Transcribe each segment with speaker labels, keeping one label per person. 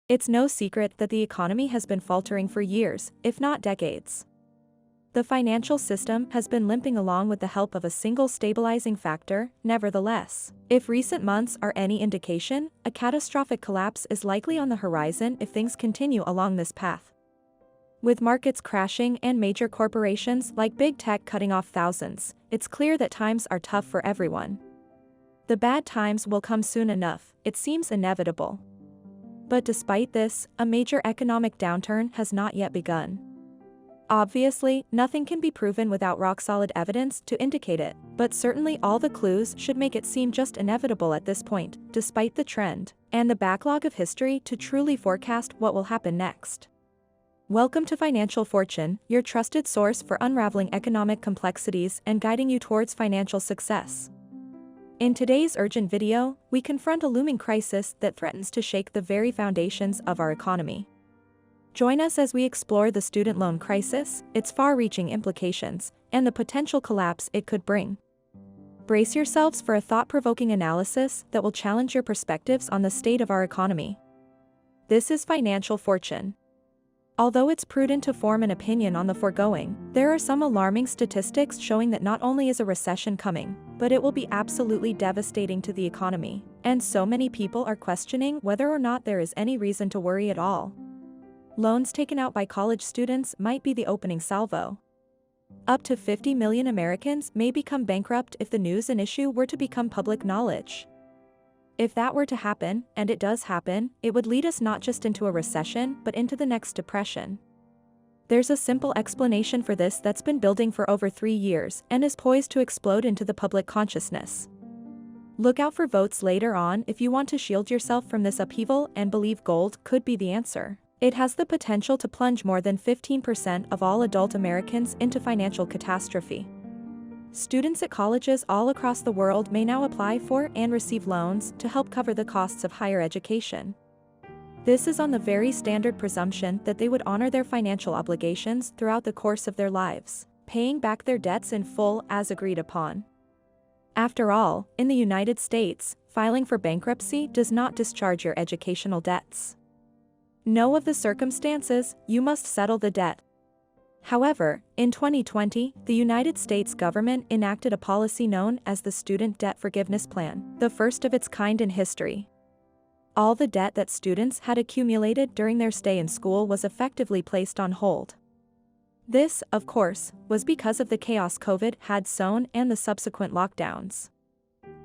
Speaker 1: It's no secret that the economy has been faltering for years, if not decades. The financial system has been limping along with the help of a single stabilizing factor. Nevertheless, if recent months are any indication, a catastrophic collapse is likely on the horizon if things continue along this path. With markets crashing and major corporations like big tech cutting off thousands, it's clear that times are tough for everyone. The bad times will come soon enough, it seems inevitable. But despite this, a major economic downturn has not yet begun. Obviously, nothing can be proven without rock-solid evidence to indicate it, but certainly all the clues should make it seem just inevitable at this point, despite the trend and the backlog of history to truly forecast what will happen next. Welcome to Financial Fortune, your trusted source for unraveling economic complexities and guiding you towards financial success. In today's urgent video, we confront a looming crisis that threatens to shake the very foundations of our economy. Join us as we explore the student loan crisis, its far-reaching implications, and the potential collapse it could bring. Brace yourselves for a thought-provoking analysis that will challenge your perspectives on the state of our economy. This is Financial Fortune. Although it's prudent to form an opinion on the foregoing, there are some alarming statistics showing that not only is a recession coming, but it will be absolutely devastating to the economy, and so many people are questioning whether or not there is any reason to worry at all. Loans taken out by college students might be the opening salvo. Up to 50 million Americans may become bankrupt if the news and issue were to become public knowledge. If that were to happen, and it does happen, it would lead us not just into a recession but into the next depression. There's a simple explanation for this that's been building for over 3 years and is poised to explode into the public consciousness. Look out for votes later on if you want to shield yourself from this upheaval and believe gold could be the answer. It has the potential to plunge more than 15% of all adult Americans into financial catastrophe. Students at colleges all across the world may now apply for and receive loans to help cover the costs of higher education. This is on the very standard presumption that they would honor their financial obligations throughout the course of their lives, paying back their debts in full as agreed upon. After all, in the United States, filing for bankruptcy does not discharge your educational debts. Know of the circumstances, you must settle the debt. However, in 2020, the United States government enacted a policy known as the Student Debt Forgiveness Plan, the first of its kind in history. All the debt that students had accumulated during their stay in school was effectively placed on hold. This, of course, was because of the chaos COVID had sown and the subsequent lockdowns.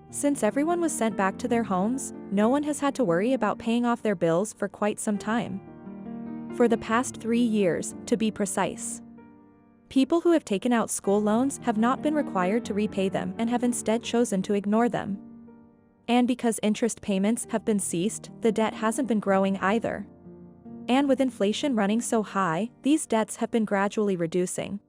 Speaker 1: Since everyone was sent back to their homes, no one has had to worry about paying off their bills for quite some time. For the past 3 years, to be precise. People who have taken out school loans have not been required to repay them and have instead chosen to ignore them. And because interest payments have been ceased, the debt hasn't been growing either. And with inflation running so high, these debts have been gradually reducing.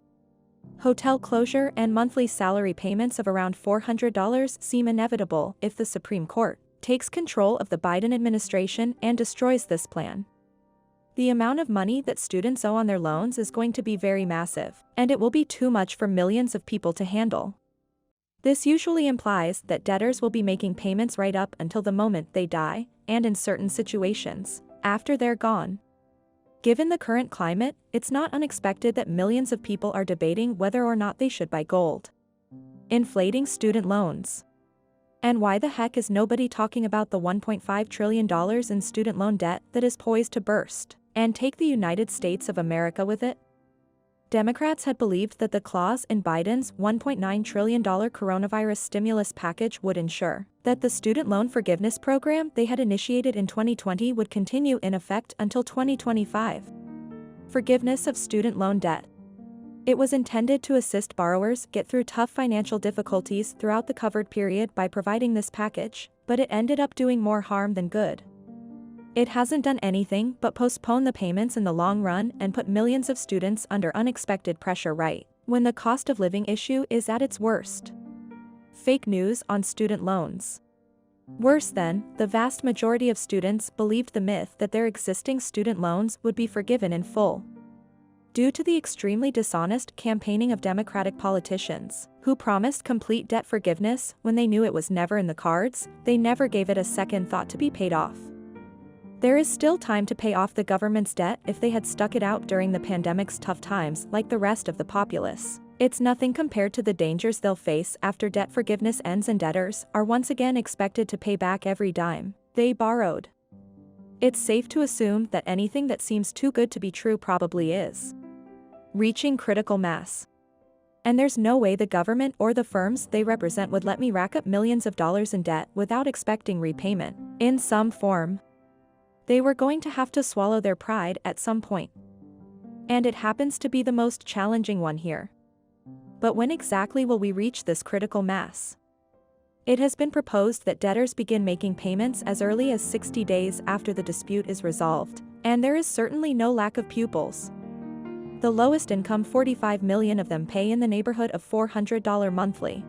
Speaker 1: Hotel closure and monthly salary payments of around $400 seem inevitable if the Supreme Court takes control of the Biden administration and destroys this plan. The amount of money that students owe on their loans is going to be very massive, and it will be too much for millions of people to handle. This usually implies that debtors will be making payments right up until the moment they die, and in certain situations, after they're gone. Given the current climate, it's not unexpected that millions of people are debating whether or not they should buy gold. Inflating student loans. And why the heck is nobody talking about the $1.5 trillion in student loan debt that is poised to burst and take the United States of America with it? Democrats had believed that the clause in Biden's $1.9 trillion coronavirus stimulus package would ensure that the student loan forgiveness program they had initiated in 2020 would continue in effect until 2025. Forgiveness of student loan debt. It was intended to assist borrowers get through tough financial difficulties throughout the covered period by providing this package, but it ended up doing more harm than good. It hasn't done anything but postpone the payments in the long run and put millions of students under unexpected pressure right when the cost of living issue is at its worst. Fake news on student loans. Worse then, the vast majority of students believed the myth that their existing student loans would be forgiven in full. Due to the extremely dishonest campaigning of Democratic politicians, who promised complete debt forgiveness when they knew it was never in the cards, they never gave it a second thought to be paid off. There is still time to pay off the government's debt if they had stuck it out during the pandemic's tough times like the rest of the populace. It's nothing compared to the dangers they'll face after debt forgiveness ends and debtors are once again expected to pay back every dime they borrowed. It's safe to assume that anything that seems too good to be true probably is reaching critical mass. And there's no way the government or the firms they represent would let me rack up millions of dollars in debt without expecting repayment in some form. They were going to have to swallow their pride at some point. And it happens to be the most challenging one here. But when exactly will we reach this critical mass? It has been proposed that debtors begin making payments as early as 60 days after the dispute is resolved, and there is certainly no lack of pupils. The lowest income 45 million of them pay in the neighborhood of $400 monthly.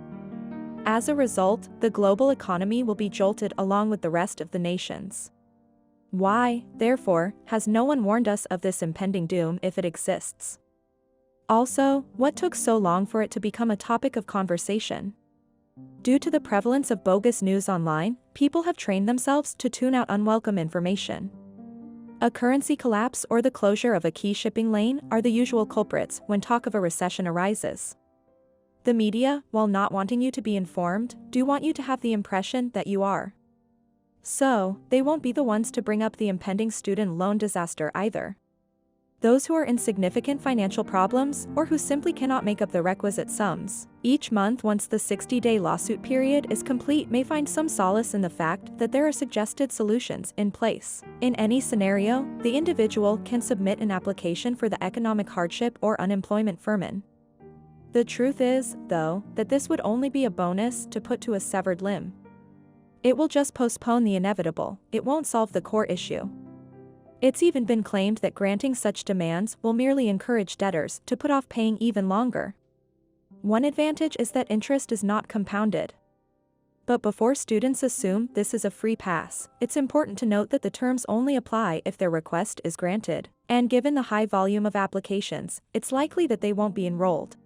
Speaker 1: As a result, the global economy will be jolted along with the rest of the nations. Why, therefore, has no one warned us of this impending doom if it exists? Also, what took so long for it to become a topic of conversation? Due to the prevalence of bogus news online, people have trained themselves to tune out unwelcome information. A currency collapse or the closure of a key shipping lane are the usual culprits when talk of a recession arises. The media, while not wanting you to be informed, do want you to have the impression that you are. So, they won't be the ones to bring up the impending student loan disaster either. Those who are in significant financial problems or who simply cannot make up the requisite sums each month once the 60-day lawsuit period is complete may find some solace in the fact that there are suggested solutions in place. In any scenario, the individual can submit an application for the economic hardship or unemployment furman. The truth is, though, that this would only be a bonus to put to a severed limb. It will just postpone the inevitable, it won't solve the core issue. It's even been claimed that granting such demands will merely encourage debtors to put off paying even longer. One advantage is that interest is not compounded. But before students assume this is a free pass, it's important to note that the terms only apply if their request is granted, and given the high volume of applications, it's likely that they won't be enrolled.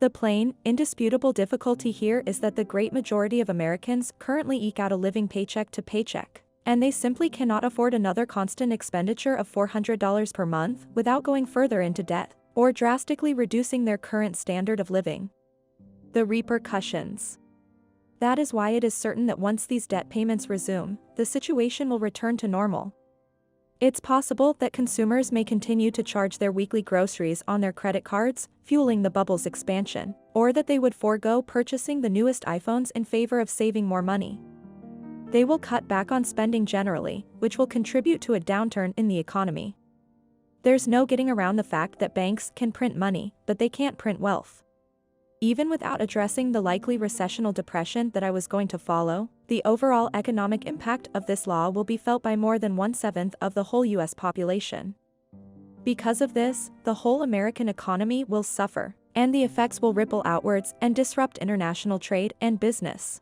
Speaker 1: The plain, indisputable difficulty here is that the great majority of Americans currently eke out a living paycheck to paycheck. And they simply cannot afford another constant expenditure of $400 per month without going further into debt, or drastically reducing their current standard of living. The repercussions. That is why it is certain that once these debt payments resume, the situation will return to normal. It's possible that consumers may continue to charge their weekly groceries on their credit cards, fueling the bubble's expansion, or that they would forego purchasing the newest iPhones in favor of saving more money. They will cut back on spending generally, which will contribute to a downturn in the economy. There's no getting around the fact that banks can print money, but they can't print wealth. Even without addressing the likely recessional depression that I was going to follow, the overall economic impact of this law will be felt by more than 1/7 of the whole US population. Because of this, the whole American economy will suffer, and the effects will ripple outwards and disrupt international trade and business.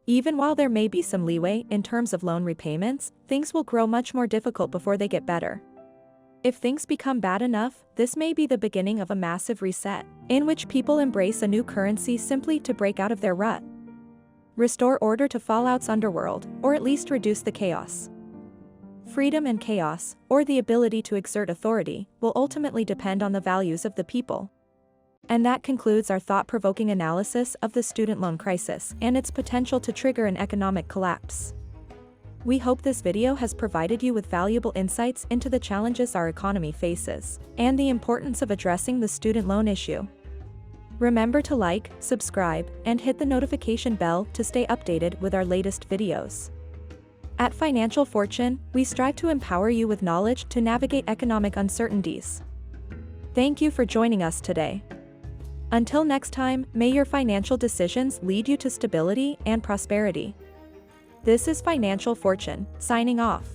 Speaker 1: Even while there may be some leeway in terms of loan repayments, things will grow much more difficult before they get better. If things become bad enough, this may be the beginning of a massive reset, in which people embrace a new currency simply to break out of their rut. Restore order to Fallout's underworld, or at least reduce the chaos. Freedom and chaos, or the ability to exert authority, will ultimately depend on the values of the people. And that concludes our thought-provoking analysis of the student loan crisis and its potential to trigger an economic collapse. We hope this video has provided you with valuable insights into the challenges our economy faces, and the importance of addressing the student loan issue. Remember to like, subscribe, and hit the notification bell to stay updated with our latest videos. At Financial Fortune, we strive to empower you with knowledge to navigate economic uncertainties. Thank you for joining us today. Until next time, may your financial decisions lead you to stability and prosperity. This is Financial Fortune, signing off.